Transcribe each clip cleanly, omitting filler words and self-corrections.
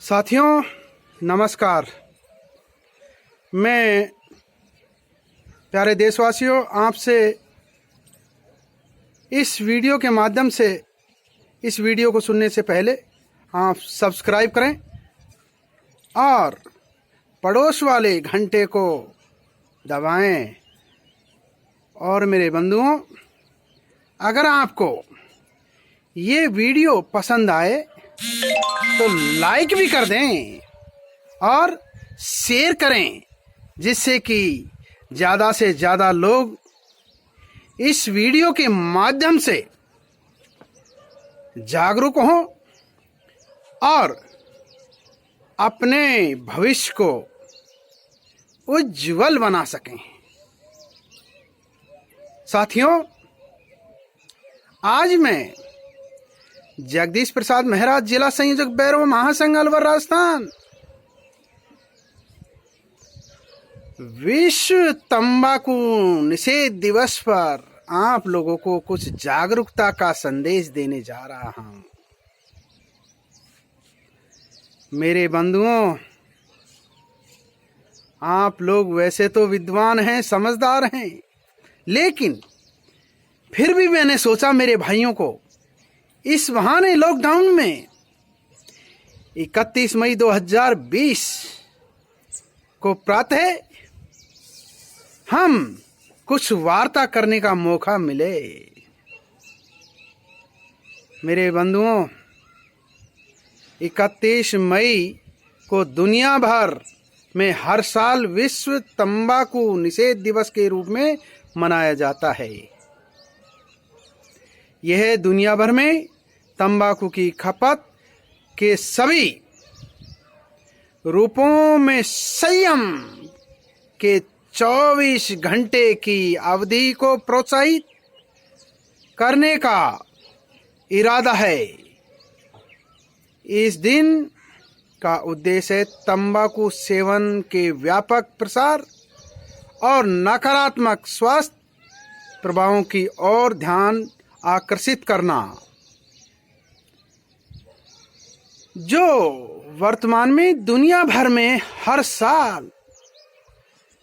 साथियों नमस्कार। मैं प्यारे देशवासियों आपसे इस वीडियो के माध्यम से इस वीडियो को सुनने से पहले आप सब्सक्राइब करें और पड़ोस वाले घंटे को दबाएं। और मेरे बंधुओं, अगर आपको ये वीडियो पसंद आए तो लाइक भी कर दें और शेयर करें, जिससे कि ज़्यादा से ज़्यादा लोग इस वीडियो के माध्यम से जागरूक हों और अपने भविष्य को उज्जवल बना सकें। साथियों, आज मैं जगदीश प्रसाद महाराज, जिला संयोजक बैरवा महासंघ अलवर राजस्थान, विश्व तंबाकू निषेध दिवस पर आप लोगों को कुछ जागरूकता का संदेश देने जा रहा हूं। मेरे बंधुओं, आप लोग वैसे तो विद्वान हैं, समझदार हैं, लेकिन फिर भी मैंने सोचा मेरे भाइयों को इस बहाने लॉकडाउन में 31 मई 2020 को प्रातः हम कुछ वार्ता करने का मौका मिले। मेरे बंधुओं, 31 मई को दुनिया भर में हर साल विश्व तंबाकू निषेध दिवस के रूप में मनाया जाता है। यह दुनिया भर में तंबाकू की खपत के सभी रूपों में संयम के 24 घंटे की अवधि को प्रोत्साहित करने का इरादा है। इस दिन का उद्देश्य है तंबाकू सेवन के व्यापक प्रसार और नकारात्मक स्वास्थ्य प्रभावों की ओर ध्यान आकर्षित करना, जो वर्तमान में दुनिया भर में हर साल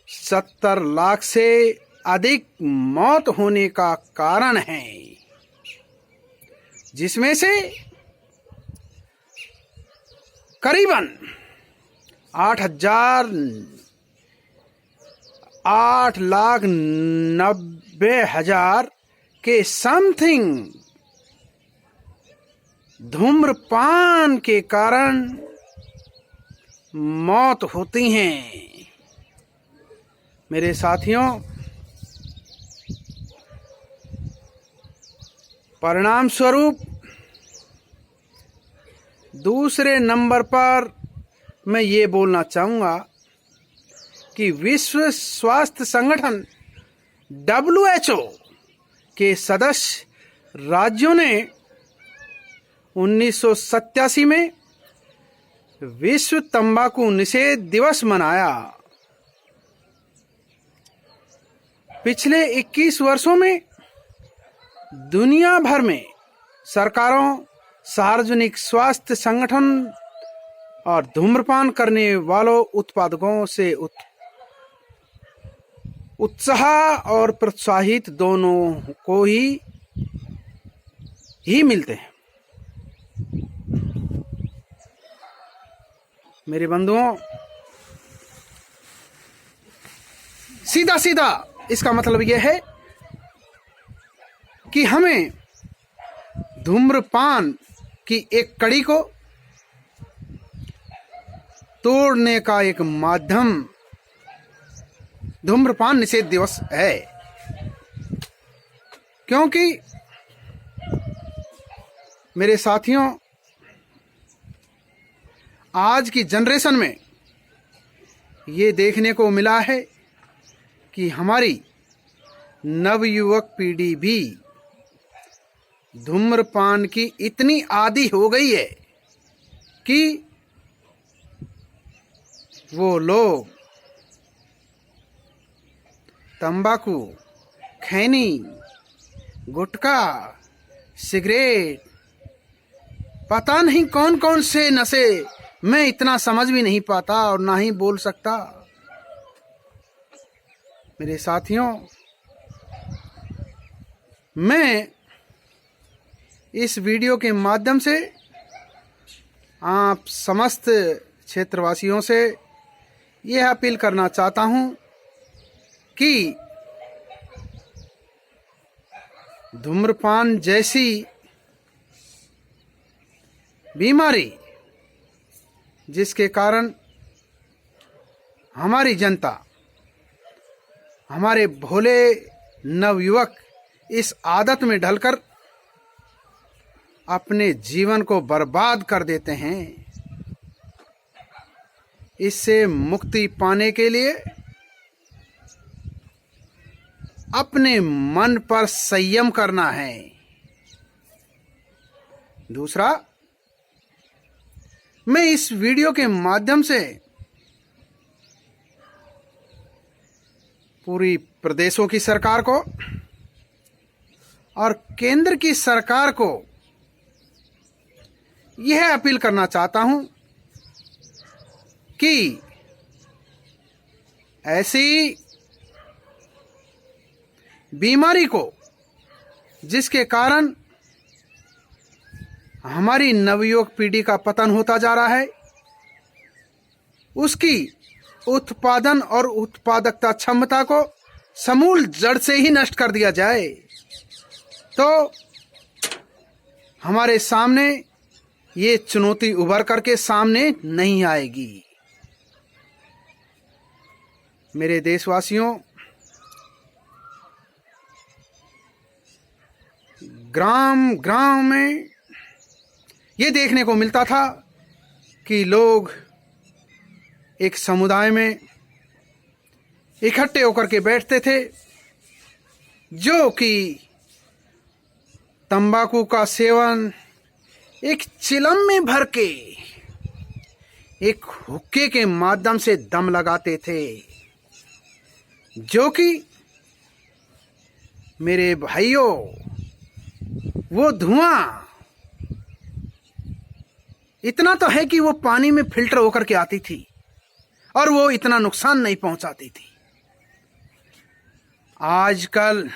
70 लाख से अधिक मौत होने का कारण है, जिसमें से करीबन 8,90,000 के समथिंग धूम्रपान के कारण मौत होती हैं। मेरे साथियों, परिणाम स्वरूप दूसरे नंबर पर मैं ये बोलना चाहूँगा कि विश्व स्वास्थ्य संगठन WHO के सदस्य राज्यों ने 1987 में विश्व तंबाकू निषेध दिवस मनाया। पिछले 21 वर्षों में दुनिया भर में सरकारों, सार्वजनिक स्वास्थ्य संगठन और धूम्रपान करने वालों उत्पादकों से उत्साह और प्रोत्साहित दोनों को ही मिलते हैं। मेरे बंधुओं, सीधा सीधा इसका मतलब यह है कि हमें धूम्रपान की एक कड़ी को तोड़ने का एक माध्यम धूम्रपान निषेध दिवस है। क्योंकि मेरे साथियों, आज की जनरेशन में ये देखने को मिला है कि हमारी नवयुवक पीढ़ी भी धूम्रपान की इतनी आदी हो गई है कि वो लोग तंबाकू, खैनी, गुटखा, सिगरेट, पता नहीं कौन कौन से नशे मैं इतना समझ भी नहीं पाता और ना ही बोल सकता। मेरे साथियों, मैं इस वीडियो के माध्यम से आप समस्त क्षेत्रवासियों से यह अपील करना चाहता हूं कि धूम्रपान जैसी बीमारी जिसके कारण हमारी जनता, हमारे भोले नवयुवक इस आदत में ढलकर अपने जीवन को बर्बाद कर देते हैं, इससे मुक्ति पाने के लिए अपने मन पर संयम करना है। दूसरा, मैं इस वीडियो के माध्यम से पूरी प्रदेशों की सरकार को और केंद्र की सरकार को यह अपील करना चाहता हूं कि ऐसी बीमारी को जिसके कारण हमारी नवयुवक पीढ़ी का पतन होता जा रहा है, उसकी उत्पादन और उत्पादकता क्षमता को समूल जड़ से ही नष्ट कर दिया जाए तो हमारे सामने ये चुनौती उभर करके सामने नहीं आएगी। मेरे देशवासियों, ग्राम ग्राम में ये देखने को मिलता था कि लोग एक समुदाय में इकट्ठे होकर के बैठते थे, जो कि तंबाकू का सेवन एक चिलम में भर के एक हुक्के के माध्यम से दम लगाते थे, जो कि मेरे भाइयों, वो धुआं इतना तो है कि वो पानी में फिल्टर होकर के आती थी और वो इतना नुकसान नहीं पहुंचाती थी। आजकल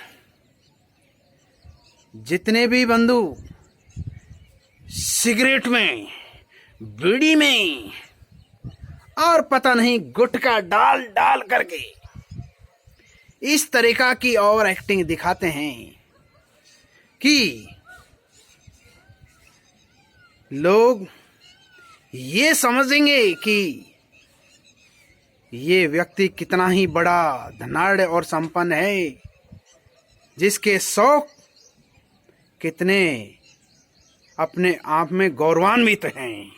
जितने भी बंधु सिगरेट में, बीड़ी में और पता नहीं गुटखा डाल डाल करके इस तरीका की ओवर एक्टिंग दिखाते हैं कि लोग ये समझेंगे कि ये व्यक्ति कितना ही बड़ा धनाढ़ और संपन्न है, जिसके शौक कितने अपने आप में गौरवान्वित हैं।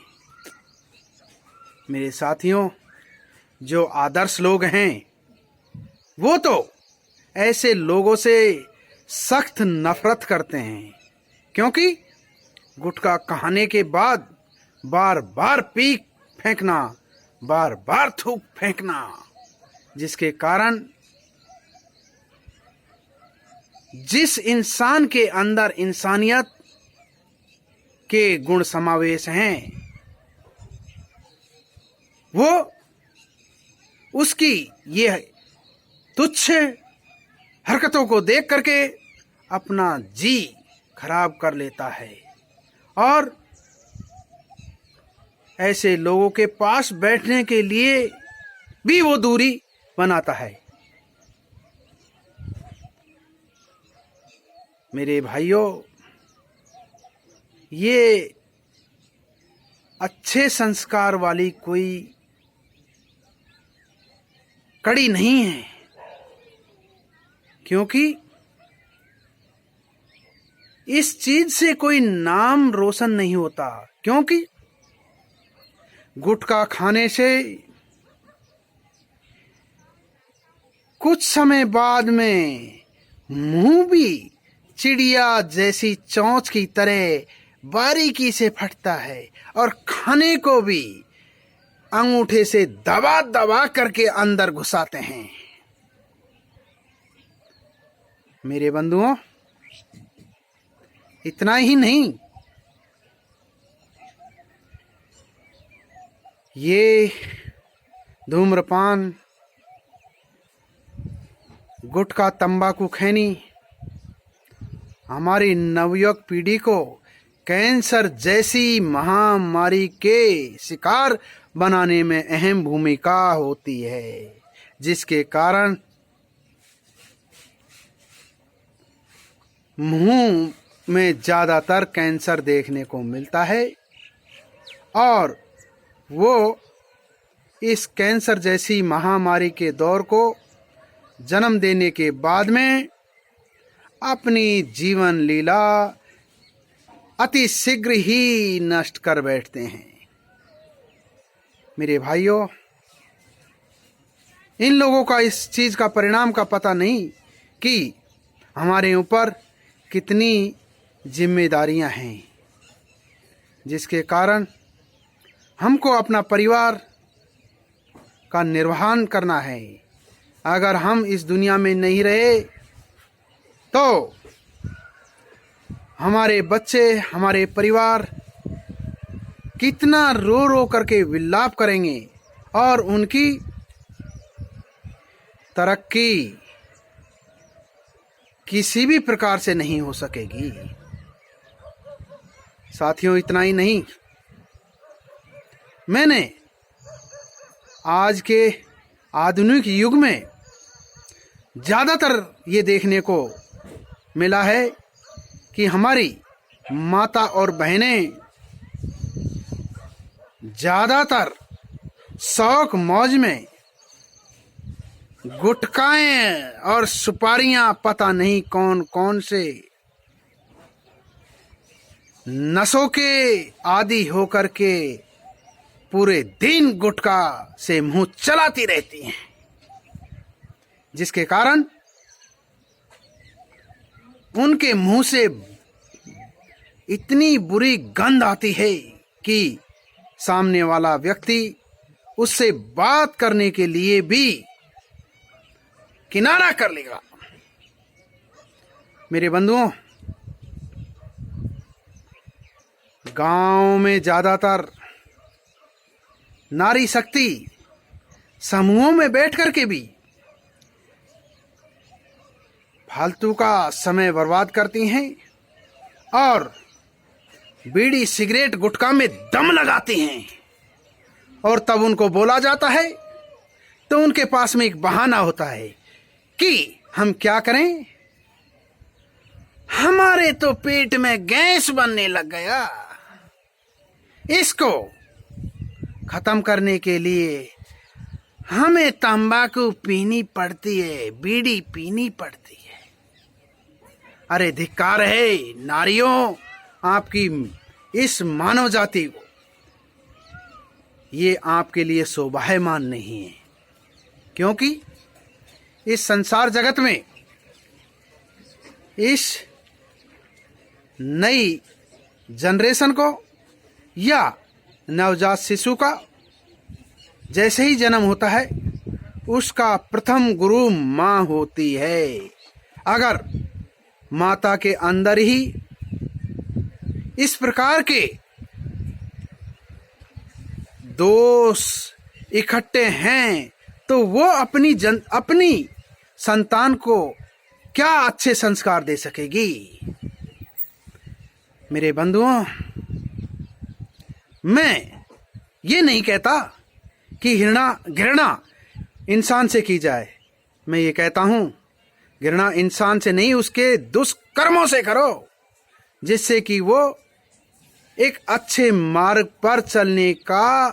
मेरे साथियों, जो आदर्श लोग हैं वो तो ऐसे लोगों से सख्त नफरत करते हैं, क्योंकि गुटखा खाने के बाद बार बार पी फेंकना, बार बार थूक फेंकना, जिसके कारण जिस इंसान के अंदर इंसानियत के गुण समावेश हैं, वो उसकी ये तुच्छ हरकतों को देख करके अपना जी खराब कर लेता है और ऐसे लोगों के पास बैठने के लिए भी वो दूरी बनाता है। मेरे भाइयों, ये अच्छे संस्कार वाली कोई कड़ी नहीं है, क्योंकि इस चीज से कोई नाम रोशन नहीं होता। क्योंकि गुटखा खाने से कुछ समय बाद में मुंह भी चिड़िया जैसी चोंच की तरह बारीकी से फटता है और खाने को भी अंगूठे से दबा दबा करके अंदर घुसाते हैं। मेरे बंधुओं, इतना ही नहीं, ये धूम्रपान, गुटखा, तंबाकू खैनी हमारी नवयुवक पीढ़ी को कैंसर जैसी महामारी के शिकार बनाने में अहम भूमिका होती है, जिसके कारण मुंह में ज़्यादातर कैंसर देखने को मिलता है और वो इस कैंसर जैसी महामारी के दौर को जन्म देने के बाद में अपनी जीवन लीला अति शीघ्र ही नष्ट कर बैठते हैं। मेरे भाइयों, इन लोगों का इस चीज का परिणाम का पता नहीं कि हमारे ऊपर कितनी जिम्मेदारियां हैं, जिसके कारण हमको अपना परिवार का निर्वहन करना है। अगर हम इस दुनिया में नहीं रहे तो हमारे बच्चे, हमारे परिवार कितना रो रो करके विलाप करेंगे और उनकी तरक्की किसी भी प्रकार से नहीं हो सकेगी। साथियों, इतना ही नहीं, मैंने आज के आधुनिक युग में ज़्यादातर ये देखने को मिला है कि हमारी माता और बहनें ज़्यादातर शौक मौज में गुटखाएं और सुपारियां, पता नहीं कौन कौन से नशों के आदी होकर के पूरे दिन गुटखा से मुंह चलाती रहती हैं, जिसके कारण उनके मुंह से इतनी बुरी गंध आती है कि सामने वाला व्यक्ति उससे बात करने के लिए भी किनारा कर लेगा। मेरे बंधुओं, गांव में ज्यादातर नारी शक्ति समूहों में बैठ करके भी फालतू का समय बर्बाद करती हैं और बीड़ी, सिगरेट, गुटखा में दम लगाती हैं और तब उनको बोला जाता है तो उनके पास में एक बहाना होता है कि हम क्या करें, हमारे तो पेट में गैस बनने लग गया, इसको खत्म करने के लिए हमें तंबाकू पीनी पड़ती है, बीड़ी पीनी पड़ती है। अरे धिक्कार है नारियों, आपकी इस मानव जाति को, ये आपके लिए शोभायमान नहीं है, क्योंकि इस संसार जगत में इस नई जनरेशन को या नवजात शिशु का जैसे ही जन्म होता है उसका प्रथम गुरु माँ होती है। अगर माता के अंदर ही इस प्रकार के दोष इकट्ठे हैं तो वो अपनी संतान को क्या अच्छे संस्कार दे सकेगी। मेरे बंधुओं, मैं ये नहीं कहता कि घृणा इंसान से की जाए, मैं ये कहता हूं घृणा इंसान से नहीं, उसके दुष्कर्मों से करो, जिससे कि वो एक अच्छे मार्ग पर चलने का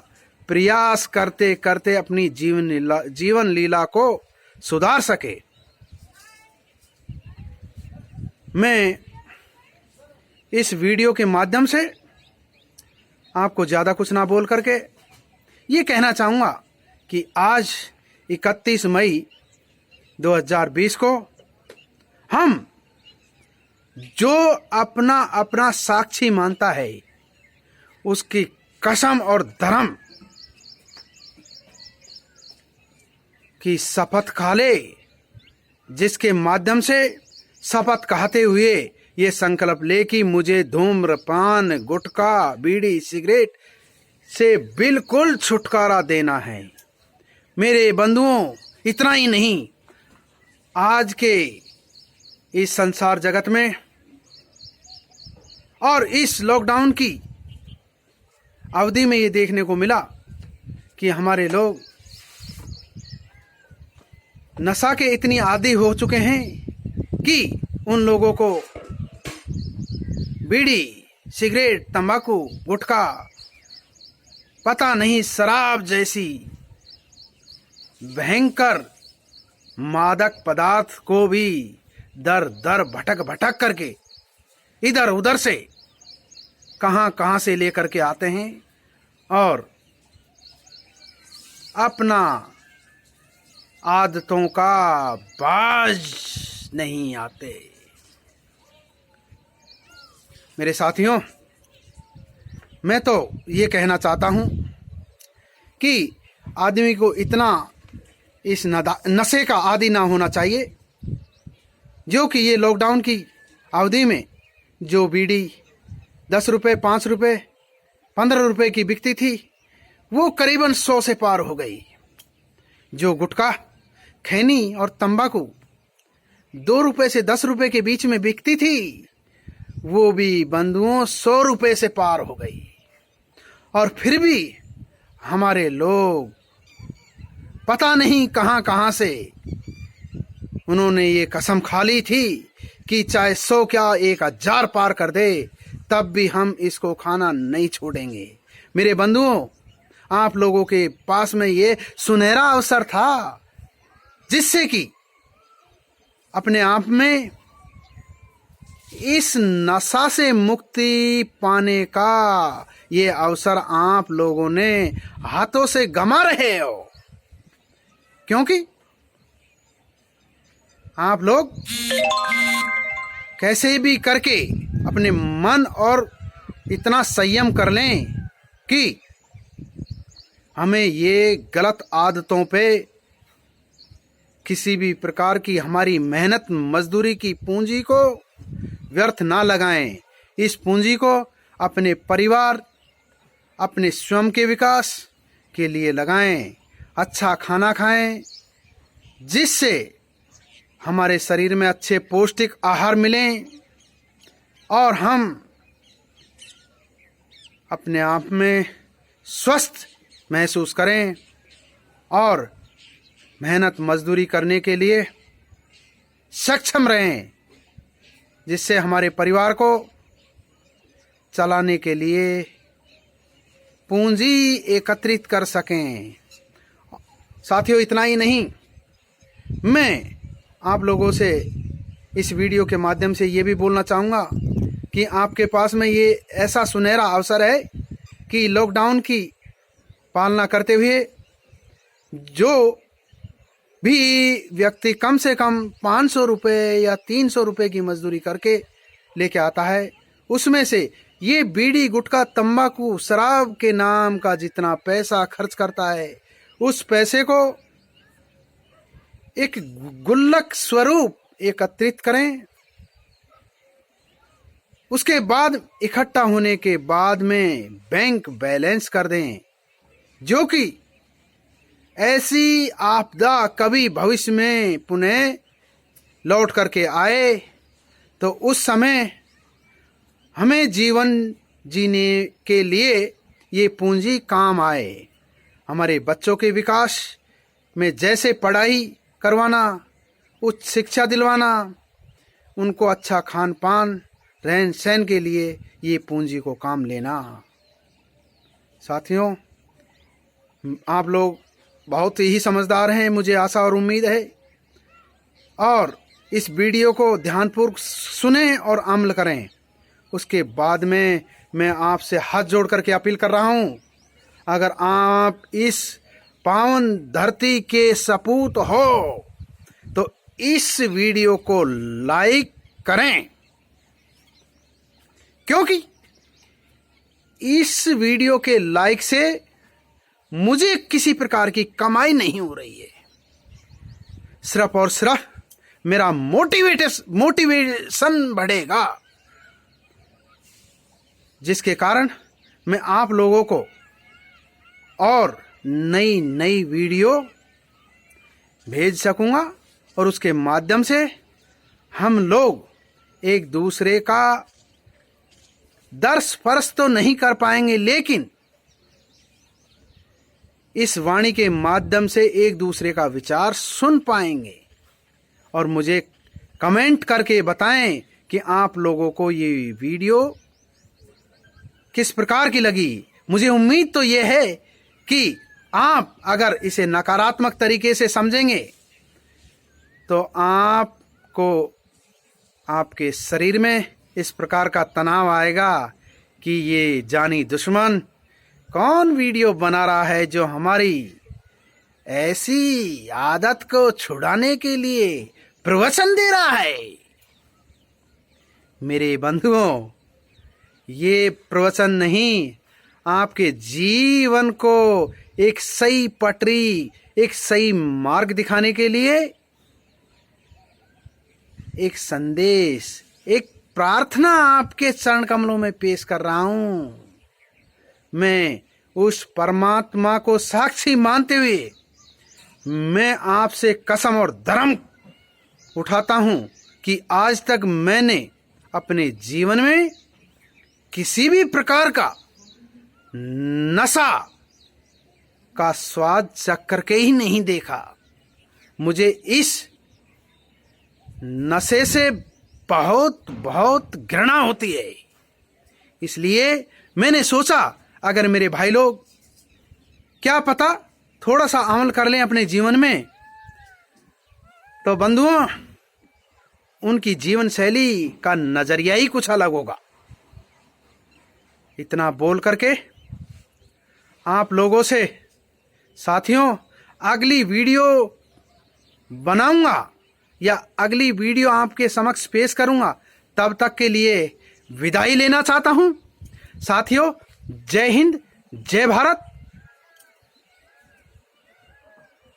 प्रयास करते करते अपनी जीवन लीला को सुधार सके। मैं इस वीडियो के माध्यम से आपको ज़्यादा कुछ ना बोल करके ये कहना चाहूँगा कि आज 31 मई 2020 को हम जो अपना साक्षी मानता है उसकी कसम और धर्म की शपथ खा ले, जिसके माध्यम से शपथ खाते हुए ये संकल्प ले कि मुझे धूम्रपान, गुटखा, बीड़ी, सिगरेट से बिल्कुल छुटकारा देना है। मेरे बंधुओं, इतना ही नहीं, आज के इस संसार जगत में और इस लॉकडाउन की अवधि में ये देखने को मिला कि हमारे लोग नशा के इतनी आदी हो चुके हैं कि उन लोगों को बीड़ी, सिगरेट, तंबाकू, गुटखा, पता नहीं शराब जैसी भयंकर मादक पदार्थ को भी दर दर भटक भटक करके इधर उधर से कहां से लेकर के आते हैं और अपना आदतों का बाज नहीं आते। मेरे साथियों, मैं तो ये कहना चाहता हूं कि आदमी को इतना इस नशे का आदी ना होना चाहिए, जो कि ये लॉकडाउन की अवधि में जो बीड़ी 10 रुपये, 5 रुपये, 15 रुपये की बिकती थी, वो करीबन 100 से पार हो गई। जो गुटखा, खैनी और तंबाकू 2 रुपये से 10 रुपये के बीच में बिकती थी, वो भी बंधुओं 100 रुपये से पार हो गई। और फिर भी हमारे लोग पता नहीं कहां से उन्होंने ये कसम खा ली थी कि चाहे 100 क्या 1000 पार कर दे, तब भी हम इसको खाना नहीं छोड़ेंगे। मेरे बंधुओं, आप लोगों के पास में ये सुनहरा अवसर था जिससे कि अपने आप में इस नशा से मुक्ति पाने का ये अवसर आप लोगों ने हाथों से गंवा रहे हो, क्योंकि आप लोग कैसे भी करके अपने मन और इतना संयम कर लें कि हमें ये गलत आदतों पे किसी भी प्रकार की हमारी मेहनत मजदूरी की पूंजी को व्यर्थ ना लगाएं। इस पूंजी को अपने परिवार, अपने स्वयं के विकास के लिए लगाएं। अच्छा खाना खाएं, जिससे हमारे शरीर में अच्छे पौष्टिक आहार मिलें और हम अपने आप में स्वस्थ महसूस करें और मेहनत मजदूरी करने के लिए सक्षम रहें, जिससे हमारे परिवार को चलाने के लिए पूंजी एकत्रित कर सकें। साथियों, इतना ही नहीं, मैं आप लोगों से इस वीडियो के माध्यम से ये भी बोलना चाहूँगा कि आपके पास में ये ऐसा सुनहरा अवसर है कि लॉकडाउन की पालना करते हुए जो भी व्यक्ति कम से कम 500 रुपये या 300 रुपये की मजदूरी करके लेके आता है, उसमें से ये बीड़ी, गुटखा, तंबाकू, शराब के नाम का जितना पैसा खर्च करता है, उस पैसे को एक गुल्लक स्वरूप एकत्रित करें। उसके बाद इकट्ठा होने के बाद में बैंक बैलेंस कर दें, जो कि ऐसी आपदा कभी भविष्य में पुनः लौट करके आए तो उस समय हमें जीवन जीने के लिए ये पूंजी काम आए। हमारे बच्चों के विकास में जैसे पढ़ाई करवाना, उच्च शिक्षा दिलवाना, उनको अच्छा खान पान, रहन सहन के लिए ये पूंजी को काम लेना। साथियों, आप लोग बहुत ही समझदार हैं, मुझे आशा और उम्मीद है, और इस वीडियो को ध्यानपूर्वक सुनें और अमल करें। उसके बाद में मैं आपसे हाथ जोड़ करके अपील कर रहा हूं, अगर आप इस पावन धरती के सपूत हो तो इस वीडियो को लाइक करें, क्योंकि इस वीडियो के लाइक से मुझे किसी प्रकार की कमाई नहीं हो रही है। सिर्फ और सिर्फ मेरा मोटिवेशन बढ़ेगा, जिसके कारण मैं आप लोगों को और नई नई वीडियो भेज सकूंगा और उसके माध्यम से हम लोग एक दूसरे का दर्श स्पर्श तो नहीं कर पाएंगे, लेकिन इस वाणी के माध्यम से एक दूसरे का विचार सुन पाएंगे। और मुझे कमेंट करके बताएं कि आप लोगों को ये वीडियो किस प्रकार की लगी। मुझे उम्मीद तो ये है कि आप अगर इसे नकारात्मक तरीके से समझेंगे तो आपको आपके शरीर में इस प्रकार का तनाव आएगा कि ये जानी दुश्मन कौन वीडियो बना रहा है जो हमारी ऐसी आदत को छुड़ाने के लिए प्रवचन दे रहा है। मेरे बंधुओं, ये प्रवचन नहीं, आपके जीवन को एक सही पटरी, एक सही मार्ग दिखाने के लिए एक संदेश, एक प्रार्थना आपके चरण कमलों में पेश कर रहा हूं। मैं उस परमात्मा को साक्षी मानते हुए मैं आपसे कसम और धर्म उठाता हूं कि आज तक मैंने अपने जीवन में किसी भी प्रकार का नशा का स्वाद चख करके ही नहीं देखा। मुझे इस नशे से बहुत बहुत घृणा होती है। इसलिए मैंने सोचा अगर मेरे भाई लोग क्या पता थोड़ा सा अमल कर लें अपने जीवन में, तो बंधुओं उनकी जीवन शैली का नजरिया ही कुछ अलग होगा। इतना बोल करके आप लोगों से साथियों अगली वीडियो बनाऊंगा या अगली वीडियो आपके समक्ष पेश करूंगा। तब तक के लिए विदाई लेना चाहता हूं। साथियों, जय हिंद, जय भारत।